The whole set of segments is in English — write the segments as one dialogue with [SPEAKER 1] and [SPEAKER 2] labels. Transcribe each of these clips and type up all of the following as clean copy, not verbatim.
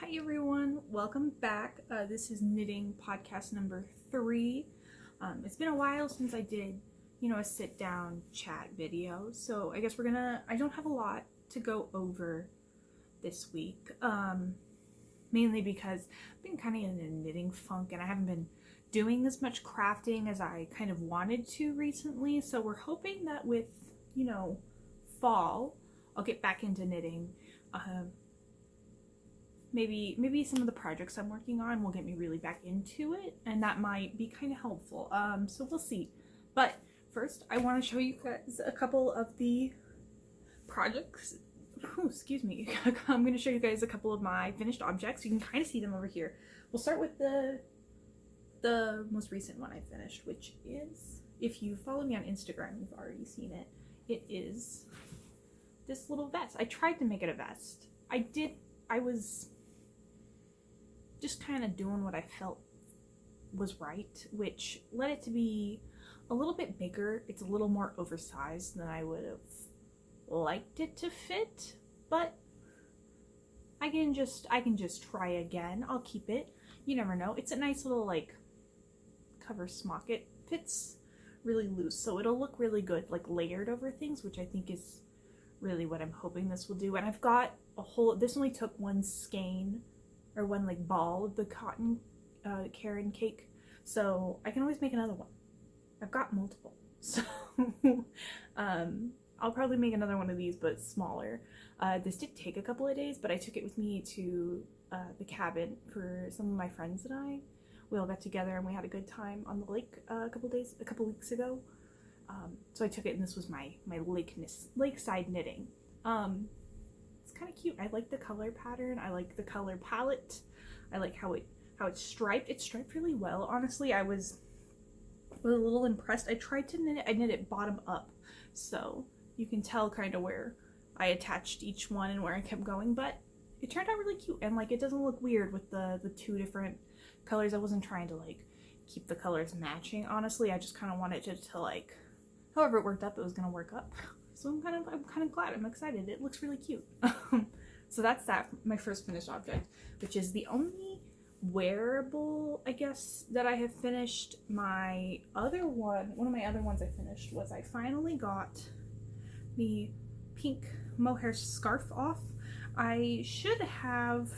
[SPEAKER 1] Hi everyone, welcome back. This is knitting podcast number 3. It's been a while since I did, a sit down chat video. So I guess I don't have a lot to go over this week. Mainly because I've been kind of in a knitting funk and I haven't been doing as much crafting as I kind of wanted to recently. So we're hoping that with, fall, I'll get back into knitting. Maybe some of the projects I'm working on will get me really back into it, and that might be kind of helpful. So we'll see. But first, I want to show you guys a couple of the projects. Excuse me. I'm going to show you guys a couple of my finished objects. You can kind of see them over here. We'll start with the most recent one I finished, which is, if you follow me on Instagram, you've already seen it. It is this little vest. I tried to make it a vest. I was just kind of doing what I felt was right, which led it to be a little bit bigger. It's a little more oversized than I would have liked it to fit, but I can just try again. I'll keep it. You never know. It's a nice little cover smock. It fits really loose, so it'll look really good layered over things, which I think is really what I'm hoping this will do. And I've got this only took one skein or one ball of the cotton Karen cake, so I can always make another one. I've got multiple, so I'll probably make another one of these, but smaller. This did take a couple of days, but I took it with me to the cabin for some of my friends and I. We all got together and we had a good time on the lake a couple weeks ago. So I took it, and this was my lakeside knitting. It's kind of cute. I like the color pattern. I like the color palette. I like how it's striped. It's striped really well. Honestly, I was a little impressed. I tried to knit it. I knit it bottom up, so you can tell kind of where I attached each one and where I kept going. But it turned out really cute, and it doesn't look weird with the two different colors. I wasn't trying to keep the colors matching. Honestly, I just kind of wanted it to however it worked up, it was gonna work up. So I'm kind of glad. I'm excited. It looks really cute. So that's my first finished object, which is the only wearable, I guess, that I have finished. One of my other ones I finished was I finally got the pink mohair scarf off. I should have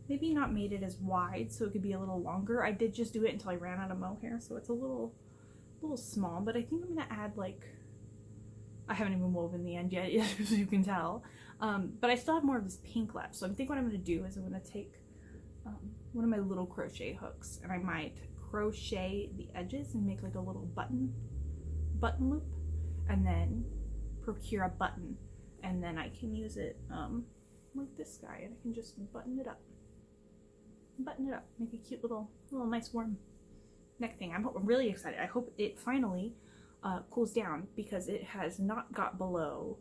[SPEAKER 1] maybe not made it as wide so it could be a little longer. I did just do it until I ran out of mohair, so it's a little small, but I think I'm gonna add I haven't even woven the end yet, as you can tell, but I still have more of this pink left. So I think what I'm gonna do is I'm gonna take one of my little crochet hooks, and I might crochet the edges and make a little button loop, and then procure a button, and then I can use it like this guy, and I can just button it up, make a cute little nice warm neck thing. I'm really excited. I hope it finally cools down, because it has not got below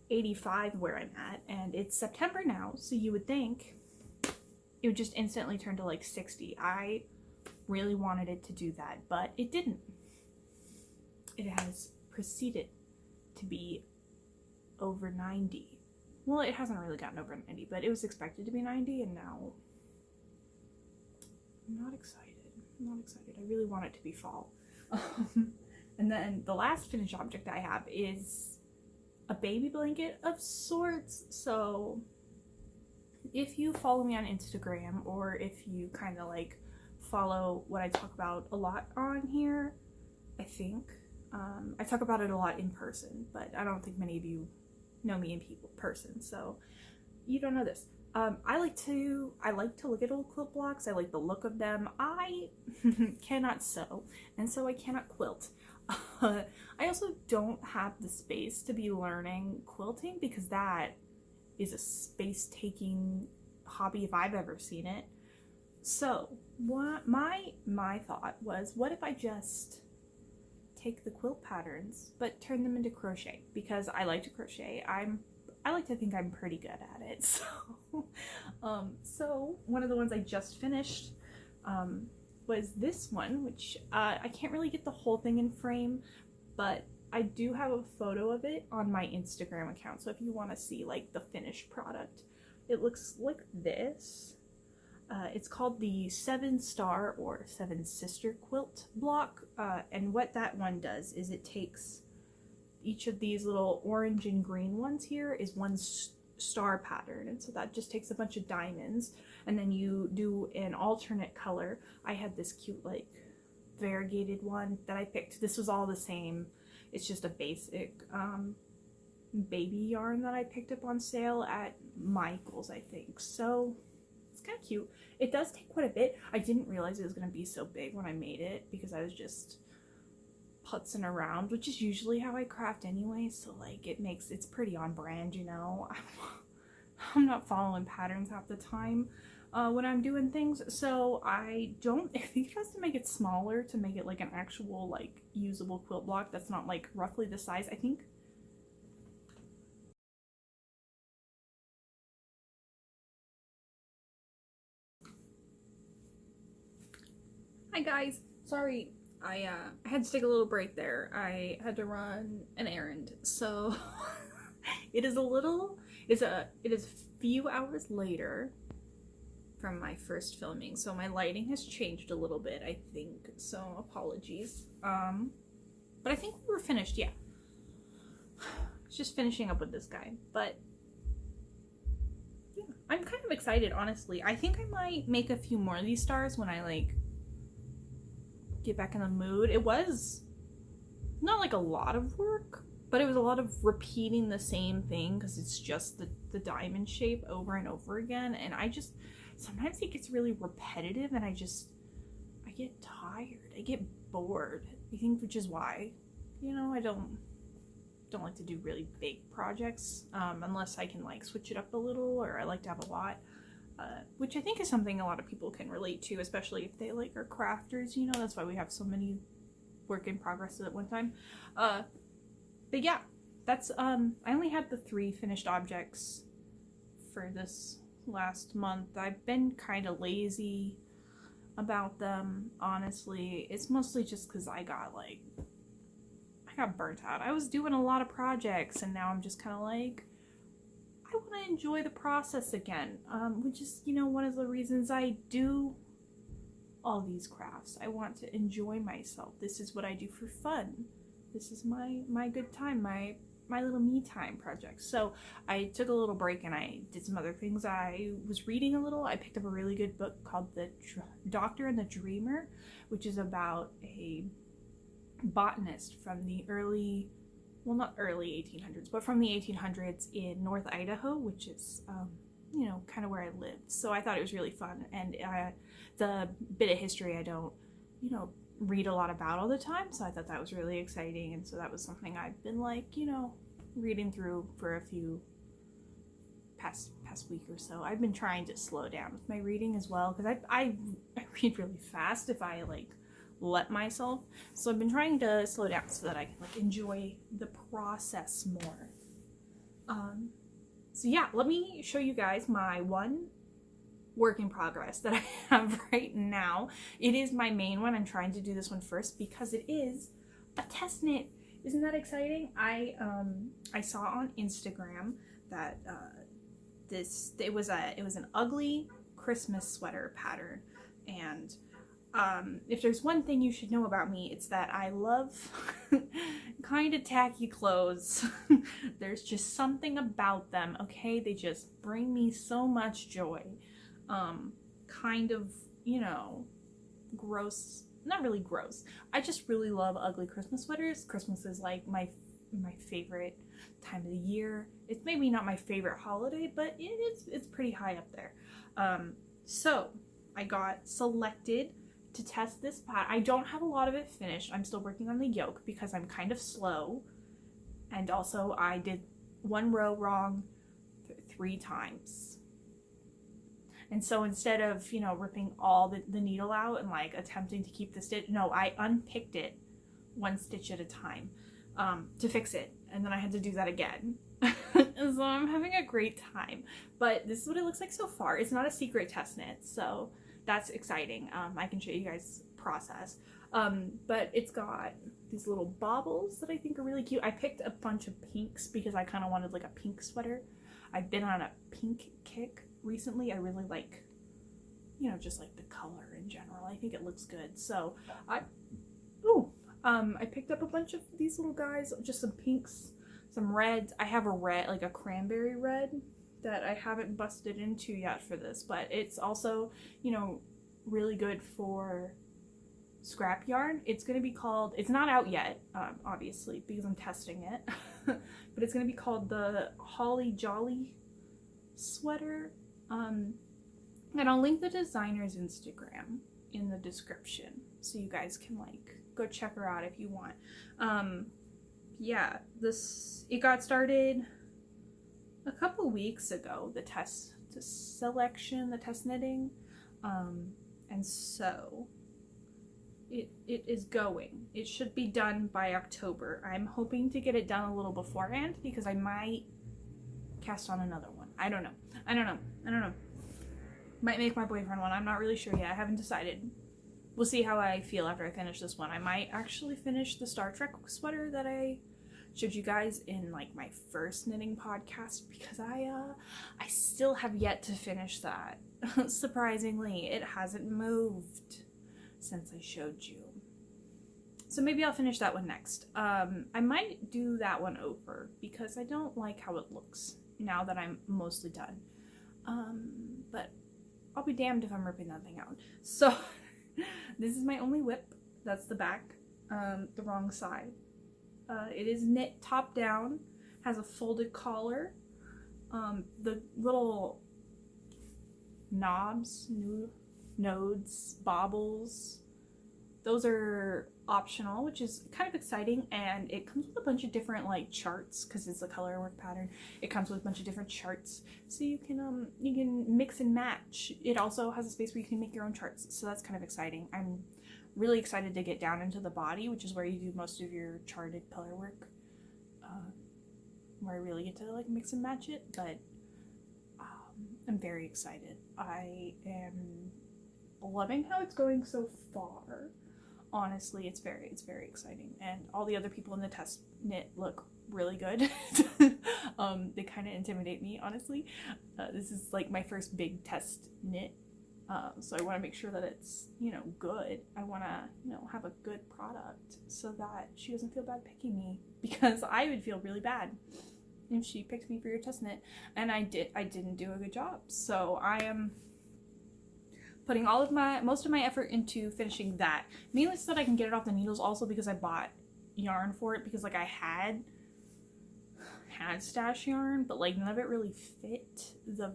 [SPEAKER 1] 85 where I'm at, and it's September now, so you would think it would just instantly turn to 60. I really wanted it to do that, but it didn't. It has proceeded to be over 90. Well, it hasn't really gotten over 90, but it was expected to be 90, and now I'm not excited. I really want it to be fall. And then the last finished object I have is a baby blanket of sorts. So if you follow me on Instagram, or if you kind of follow what I talk about a lot on here, I think I talk about it a lot in person, but I don't think many of you know me in person, so you don't know this. I like to look at old quilt blocks. I like the look of them. I cannot sew, and so I cannot quilt. I also don't have the space to be learning quilting, because that is a space-taking hobby if I've ever seen it. So what my thought was, what if I just take the quilt patterns but turn them into crochet, because I like to crochet. I like to think I'm pretty good at it. So one of the ones I just finished was this one, which I can't really get the whole thing in frame, but I do have a photo of it on my Instagram account. So if you want to see the finished product, it looks like this. It's called the 7-star or 7-sister quilt block, and what that one does is it takes each of these little orange and green ones here is one star pattern, and so that just takes a bunch of diamonds, and then you do an alternate color. I had this cute like variegated one that I picked. This was all the same. It's just a basic baby yarn that I picked up on sale at Michael's, I think. So it's kind of cute. It does take quite a bit. I didn't realize it was going to be so big when I made it because I was just putzing around, which is usually how I craft anyway, so like it's pretty on brand, you know. I'm not following patterns half the time when I'm doing things, so I think it has to make it smaller to make it like an actual like usable quilt block that's not like roughly the size, I think. Hi guys, sorry, I had to take a little break there. I had to run an errand, so it is a few hours later from my first filming, so my lighting has changed a little bit, I think, so apologies. But I think we were finished, yeah. It's just finishing up with this guy, but yeah, I'm kind of excited, honestly. I think I might make a few more of these stars when I like get back in the mood. It was not like a lot of work, but it was a lot of repeating the same thing because it's just the diamond shape over and over again, and I just sometimes it gets really repetitive and I get tired, I get bored, I think, which is why, you know, I don't like to do really big projects unless I can like switch it up a little, or I like to have a lot. Which I think is something a lot of people can relate to, especially if they like are crafters, you know. That's why we have so many work in progress at one time. But yeah, that's I only had the 3 finished objects for this last month. I've been kind of lazy about them, honestly. It's mostly just because I got burnt out. I was doing a lot of projects and now I'm just kind of like, I want to enjoy the process again, which is, you know, one of the reasons I do all these crafts. I want to enjoy myself. This is what I do for fun. This is my good time, my little me time project. So I took a little break and I did some other things. I was reading a little. I picked up a really good book called The Doctor and the Dreamer, which is about a botanist from the early, well, not early 1800s, but from the 1800s in North Idaho, which is, you know, kind of where I live. So I thought it was really fun, and the bit of history I don't, you know, read a lot about all the time, so I thought that was really exciting, and so that was something I've been like, you know, reading through for a few past week or so. I've been trying to slow down with my reading as well, because I read really fast if I like let myself, so I've been trying to slow down so that I can like enjoy the process more. So yeah, let me show you guys my one work in progress that I have right now. It is my main one. I'm trying to do this one first because it is a test knit. Isn't that exciting? I saw on Instagram that it was an ugly Christmas sweater pattern, and if there's one thing you should know about me, it's that I love kind of tacky clothes. There's just something about them, okay? They just bring me so much joy. Kind of, you know, gross, not really gross. I just really love ugly Christmas sweaters. Christmas is like my favorite time of the year. It's maybe not my favorite holiday, but it's pretty high up there. So I got selected to test this pattern. I don't have a lot of it finished. I'm still working on the yoke because I'm kind of slow, and also I did one row wrong 3 times. And so instead of, you know, ripping all the needle out and like attempting to keep the stitch, no, I unpicked it 1 stitch at a time to fix it, and then I had to do that again. So I'm having a great time, but this is what it looks like so far. It's not a secret test knit, so that's exciting. I can show you guys process, but it's got these little baubles that I think are really cute. I picked a bunch of pinks because I kind of wanted like a pink sweater. I've been on a pink kick recently. I really like you know, just like the color in general. I think it looks good. So I picked up a bunch of these little guys, just some pinks, some reds. I have a red, like a cranberry red that I haven't busted into yet for this, but it's also, you know, really good for scrap yarn. It's going to be called, it's not out yet, obviously, because I'm testing it, but it's going to be called the Holly Jolly sweater. And I'll link the designer's Instagram in the description so you guys can like go check her out if you want. Yeah, it got started a couple weeks ago, the test knitting, and so it is going. It should be done by October. I'm hoping to get it done a little beforehand because I might cast on another one. I don't know. Might make my boyfriend one. I'm not really sure yet. I haven't decided. We'll see how I feel after I finish this one. I might actually finish the Star Trek sweater that I showed you guys in like my first knitting podcast, because I still have yet to finish that. Surprisingly, it hasn't moved since I showed you. So maybe I'll finish that one next. I might do that one over because I don't like how it looks now that I'm mostly done. But I'll be damned if I'm ripping that thing out. So this is my only whip. That's the back, the wrong side. It is knit top down, has a folded collar. The little nodes, bobbles, those are optional, which is kind of exciting, and it comes with a bunch of different like charts because it's a color work pattern. It comes with a bunch of different charts, so you can mix and match. It also has a space where you can make your own charts, so that's kind of exciting. I'm really excited to get down into the body, which is where you do most of your charted color work, where I really get to like mix and match it. But I'm very excited. I am loving how it's going so far. Honestly, it's very exciting, and all the other people in the test knit look really good. They kind of intimidate me, honestly. This is like my first big test knit, so I want to make sure that it's, you know, good. I want to, you know, have a good product so that she doesn't feel bad picking me, because I would feel really bad if she picked me for your test knit and I didn't do a good job. So I am putting most of my effort into finishing that, mainly so that I can get it off the needles, also because I bought yarn for it, because like I had stash yarn, but like none of it really fit the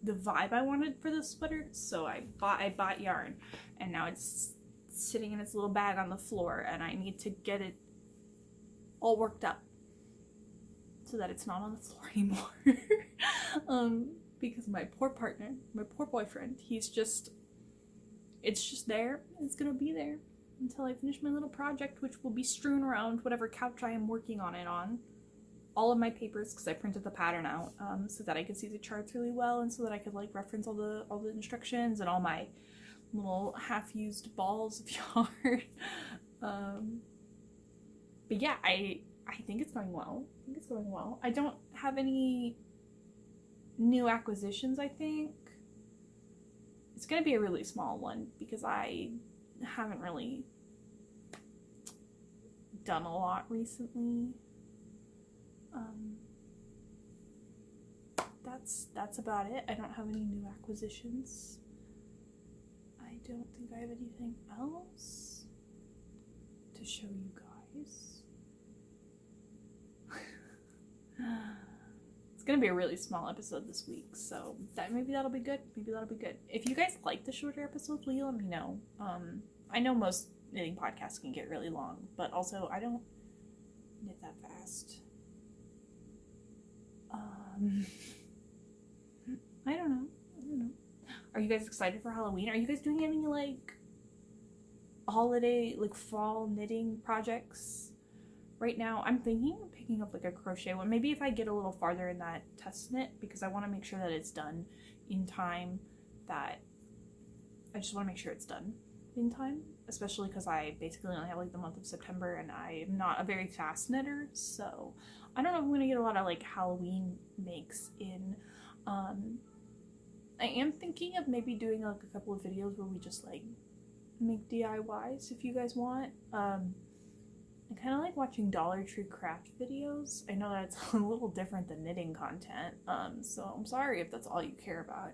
[SPEAKER 1] vibe I wanted for the sweater. So I bought yarn, and now it's sitting in its little bag on the floor, and I need to get it all worked up so that it's not on the floor anymore. Because my poor partner, my poor boyfriend, it's just there. It's gonna be there until I finish my little project, which will be strewn around whatever couch I am working on it on. All of my papers, because I printed the pattern out, so that I could see the charts really well, and so that I could like reference all the instructions, and all my little half-used balls of yarn. But yeah, I think it's going well. I don't have any new acquisitions. I think it's gonna be a really small one because I haven't really done a lot recently. That's about it. I don't have any new acquisitions. I don't think I have anything else to show you guys. It's gonna be a really small episode this week, so maybe that'll be good. If you guys like the shorter episodes, will you let me know? I know most knitting podcasts can get really long, but also I don't knit that fast. I don't know. Are you guys excited for Halloween? Are you guys doing any like holiday, like fall knitting projects right now? I'm thinking of picking up like a crochet one. Maybe if I get a little farther in that test knit, because I want to make sure that it's done in time. I just want to make sure it's done in time, especially because I basically only have like the month of September, and I am not a very fast knitter, so I don't know if I'm gonna get a lot of like Halloween makes in. I am thinking of maybe doing like a couple of videos where we just like make DIYs if you guys want. I kind of like watching Dollar Tree craft videos. I know that's a little different than knitting content, so I'm sorry if that's all you care about.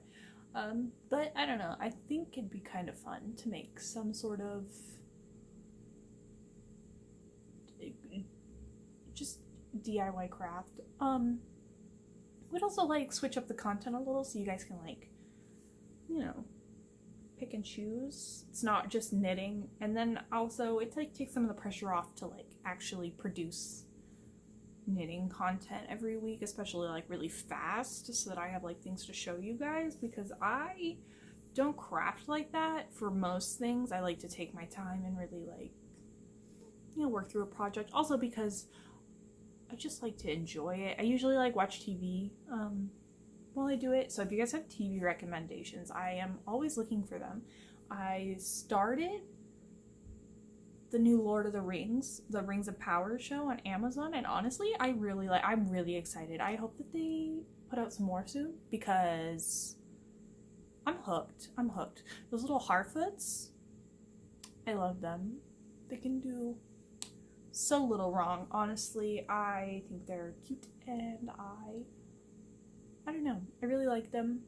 [SPEAKER 1] But I don't know, I think it'd be kind of fun to make some sort of just DIY craft. We'd also like switch up the content a little so you guys can like, you know, pick and choose. It's not just knitting, and then also it like takes some of the pressure off to like actually produce knitting content every week, especially like really fast, so that I have like things to show you guys, because I don't craft like that for most things. I like to take my time and really like, you know, work through a project. Also because I just like to enjoy it. I usually like watch TV while I do it. So if you guys have TV recommendations, I am always looking for them. I started the new Lord of the Rings of Power show on Amazon, and honestly, I'm really excited. I hope that they put out some more soon, because I'm hooked. Those little Harfoots, I love them. They can do so little wrong. Honestly, I think they're cute, and I don't know, I really like them.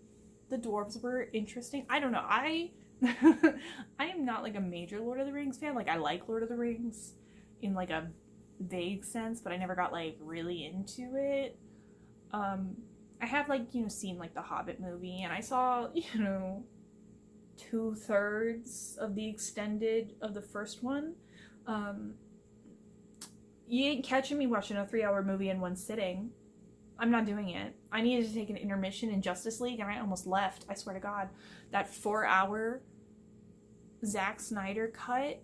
[SPEAKER 1] The dwarves were interesting. I don't know, I am not like a major Lord of the Rings fan. Like, I like Lord of the Rings in like a vague sense, but I never got like really into it. I have like, you know, seen like the Hobbit movie, and I saw, you know, 2/3 of the extended of the first one. You ain't catching me watching a 3-hour movie in one sitting. I'm not doing it. I needed to take an intermission in Justice League, and I almost left. I swear to God. That 4-hour Zack Snyder cut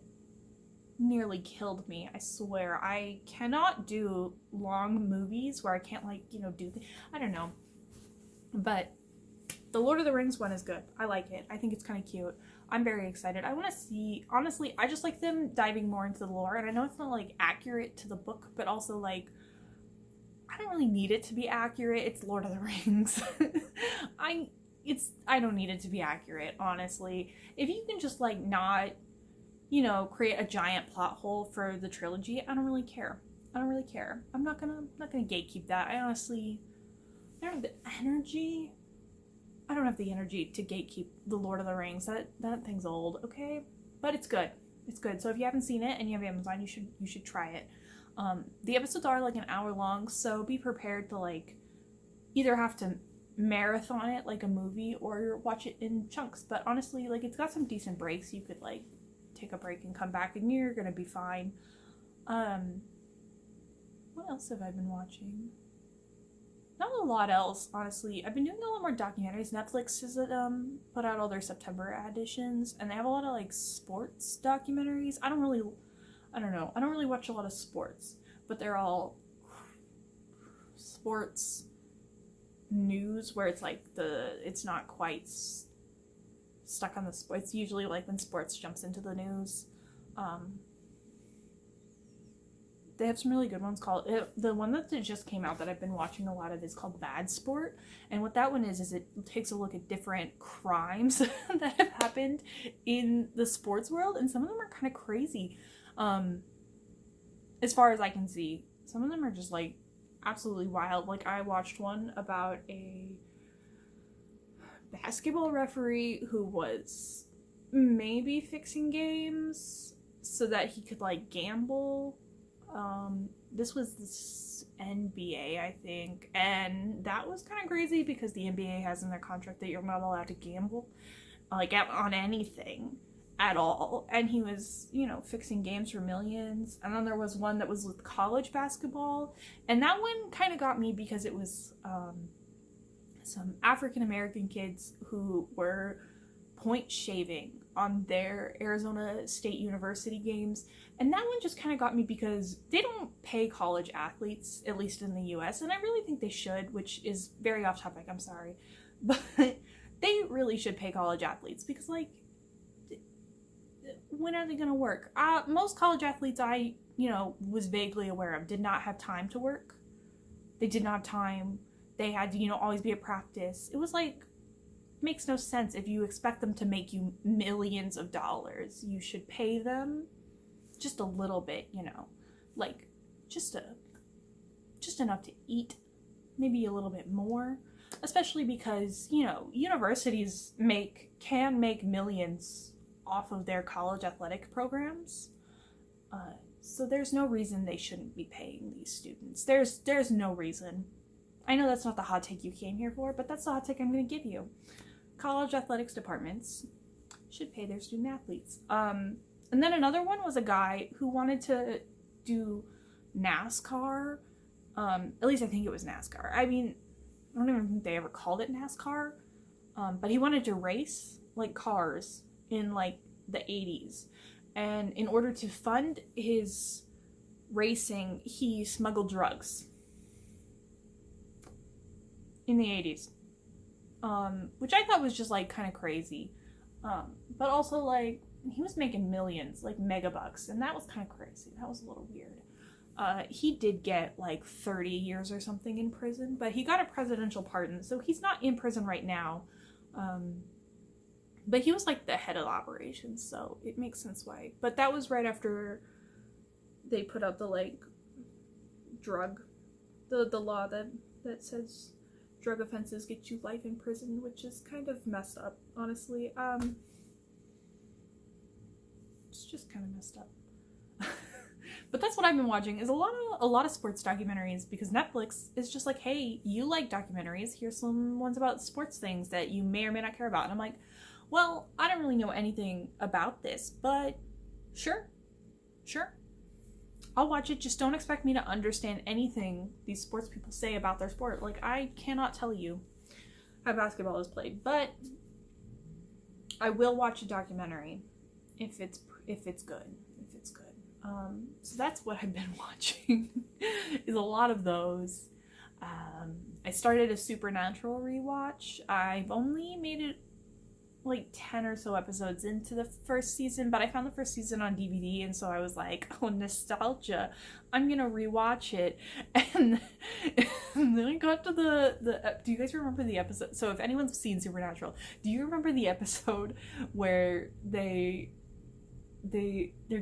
[SPEAKER 1] nearly killed me. I swear. I cannot do long movies where I can't, like, you know, do I don't know. But the Lord of the Rings one is good. I like it. I think it's kind of cute. I'm very excited. I want to see, honestly, I just like them diving more into the lore, and I know it's not like accurate to the book, but also like, I don't really need it to be accurate. It's Lord of the Rings. I don't need it to be accurate, honestly. If you can just like not, you know, create a giant plot hole for the trilogy, I don't really care. I'm not gonna gatekeep that. I don't have the energy. I don't have the energy to gatekeep the Lord of the Rings. That thing's old, okay? But it's good. It's good. So if you haven't seen it and you have Amazon, you should try it. The episodes are like an hour long, so be prepared to like either have to marathon it like a movie or watch it in chunks. But honestly, like, it's got some decent breaks. You could like take a break and come back and you're gonna be fine. What else have I been watching? Not a lot else, honestly. I've been doing a lot more documentaries. Netflix has put out all their September editions, and they have a lot of like sports documentaries. I don't know. I don't really watch a lot of sports, but they're all sports news where it's like it's not quite stuck on the sports. It's usually like when sports jumps into the news. They have some really good ones called, the one that just came out that I've been watching a lot of is called Bad Sport. And what that one is it takes a look at different crimes that have happened in the sports world. And some of them are kind of crazy. As far as I can see, some of them are just like absolutely wild. Like, I watched one about a basketball referee who was maybe fixing games so that he could like gamble. This was this NBA, I think, and that was kind of crazy because the NBA has in their contract that you're not allowed to gamble, like, on anything at all. And he was, you know, fixing games for millions. And then there was one that was with college basketball, and that one kind of got me because it was some African American kids who were point shaving on their Arizona State University games. And that one just kind of got me because they don't pay college athletes, at least in the US, and I really think they should, which is very off topic, I'm sorry. But they really should pay college athletes because, like, when are they going to work? Most college athletes I, you know, was vaguely aware of did not have time to work. They did not have time. They had to, you know, always be at practice. It was like, makes no sense. If you expect them to make you millions of dollars, you should pay them just a little bit, you know, like just enough to eat, maybe a little bit more, especially because, you know, universities can make millions off of their college athletic programs. So there's no reason they shouldn't be paying these students. There's no reason. I know that's not the hot take you came here for, but that's the hot take I'm going to give you. College athletics departments should pay their student athletes. And then another one was a guy who wanted to do NASCAR. At least I think it was NASCAR. I mean, I don't even think they ever called it NASCAR. But he wanted to race like cars in like the 80s. And in order to fund his racing, he smuggled drugs in the 80s. Which I thought was just like kind of crazy. But also like he was making millions, like megabucks, and that was kind of crazy. That was a little weird. He did get like 30 years or something in prison, but he got a presidential pardon, so he's not in prison right now. But he was like the head of operations, so it makes sense why. But that was right after they put out the like the law that says drug offenses get you life in prison, which is kind of messed up, honestly. It's just kind of messed up. But that's what I've been watching, is a lot of sports documentaries, because Netflix is just like, hey, you like documentaries, here's some ones about sports things that you may or may not care about. And I'm like, well, I don't really know anything about this, but sure, I'll watch it. Just don't expect me to understand anything these sports people say about their sport. Like, I cannot tell you how basketball is played, but I will watch a documentary if it's good. So that's what I've been watching, is a lot of those. I started a Supernatural rewatch. I've only made it like 10 or so episodes into the first season, but I found the first season on DVD, and so I was like, oh, nostalgia, I'm gonna rewatch it. And then I got to the do you guys remember the episode? So if anyone's seen Supernatural, do you remember the episode where their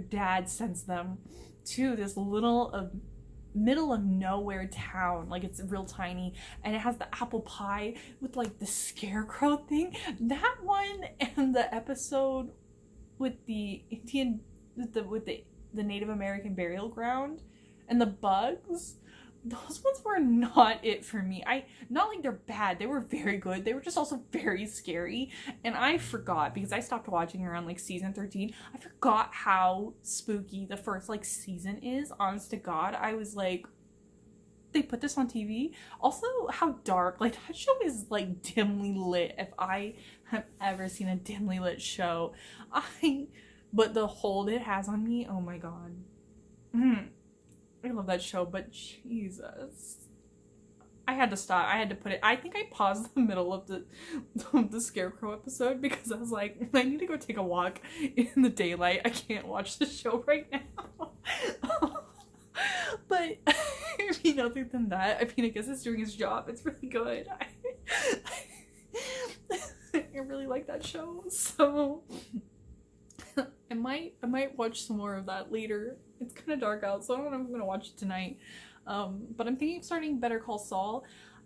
[SPEAKER 1] dad sends them to this little middle of nowhere town, like it's real tiny, and it has the apple pie with like the scarecrow thing? That one, and the episode with the Indian with the Native American burial ground and the bugs, those ones were not it for me. Not like they're bad, they were very good, they were just also very scary. And I forgot, because I stopped watching around like season 13, I forgot how spooky the first like season is. Honest to God, I was like, they put this on TV? Also, how dark, like that show is like dimly lit, if I have ever seen a dimly lit show. But the hold it has on me, oh my God. I love that show, but Jesus. I had to stop. I had to put it. I think I paused the middle of the Scarecrow episode, because I was like, I need to go take a walk in the daylight. I can't watch the show right now. But I mean, other than that, I mean, I guess it's doing its job. It's really good. I really like that show, so I might watch some more of that later. It's kind of dark out, so I don't know if I'm going to watch it tonight. But I'm thinking of starting Better Call Saul.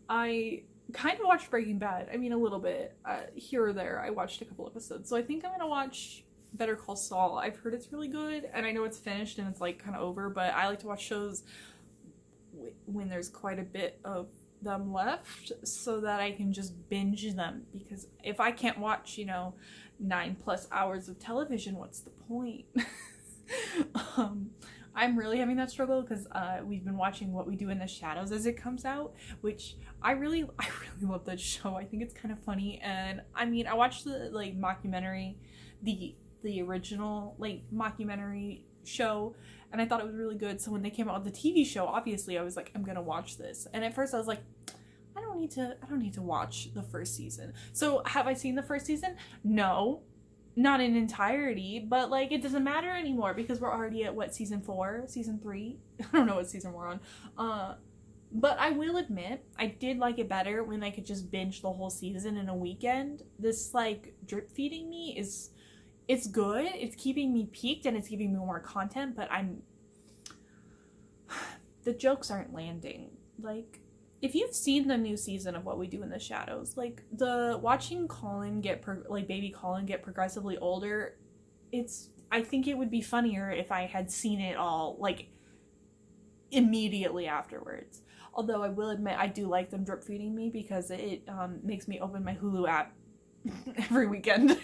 [SPEAKER 1] I kind of watched Breaking Bad. I mean, a little bit. Here or there, I watched a couple episodes. So I think I'm going to watch Better Call Saul. I've heard it's really good, and I know it's finished and it's like kind of over, but I like to watch shows when there's quite a bit of them left, so that I can just binge them. Because if I can't watch, 9+ hours of television, what's the point? I'm really having that struggle, because we've been watching What We Do in the Shadows as it comes out, which I really love that show. I think it's kind of funny, and I mean, I watched the like mockumentary, the original like mockumentary show, and I thought it was really good. So when they came out with the TV show, obviously I was like, I'm gonna watch this. And at first I was like, I don't need to watch the first season. So have I seen the first season? No, not in entirety, but like it doesn't matter anymore, because we're already at what, season 4, season 3? I don't know what season we're on. But I will admit, I did like it better when I could just binge the whole season in a weekend. This, like, drip feeding me is, it's good. It's keeping me peaked and it's giving me more content, but the jokes aren't landing. Like, if you've seen the new season of What We Do in the Shadows, like, watching Colin baby Colin get progressively older, I think it would be funnier if I had seen it all, like, immediately afterwards. Although I will admit I do like them drip feeding me because it makes me open my Hulu app every weekend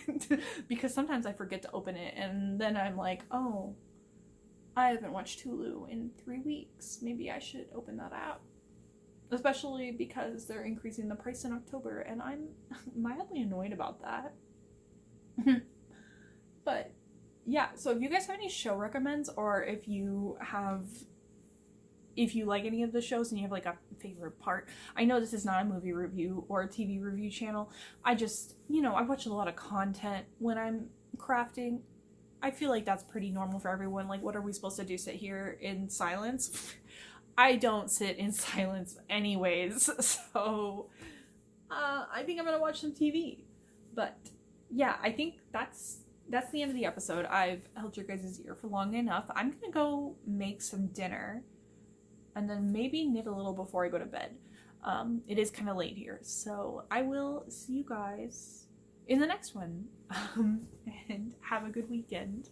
[SPEAKER 1] because sometimes I forget to open it and then I'm like, oh, I haven't watched Hulu in 3 weeks. Maybe I should open that app. Especially because they're increasing the price in October and I'm mildly annoyed about that. But yeah, so if you guys have any show recommends or if you like any of the shows and you have like a favorite part. I know this is not a movie review or a TV review channel. I just, I watch a lot of content when I'm crafting. I feel like that's pretty normal for everyone. Like, what are we supposed to do? Sit here in silence? I don't sit in silence anyways. So, I think I'm gonna watch some TV. But yeah, I think that's the end of the episode. I've held your guys' ear for long enough. I'm gonna go make some dinner. And then maybe knit a little before I go to bed. It is kind of late here, so I will see you guys in the next one. And have a good weekend.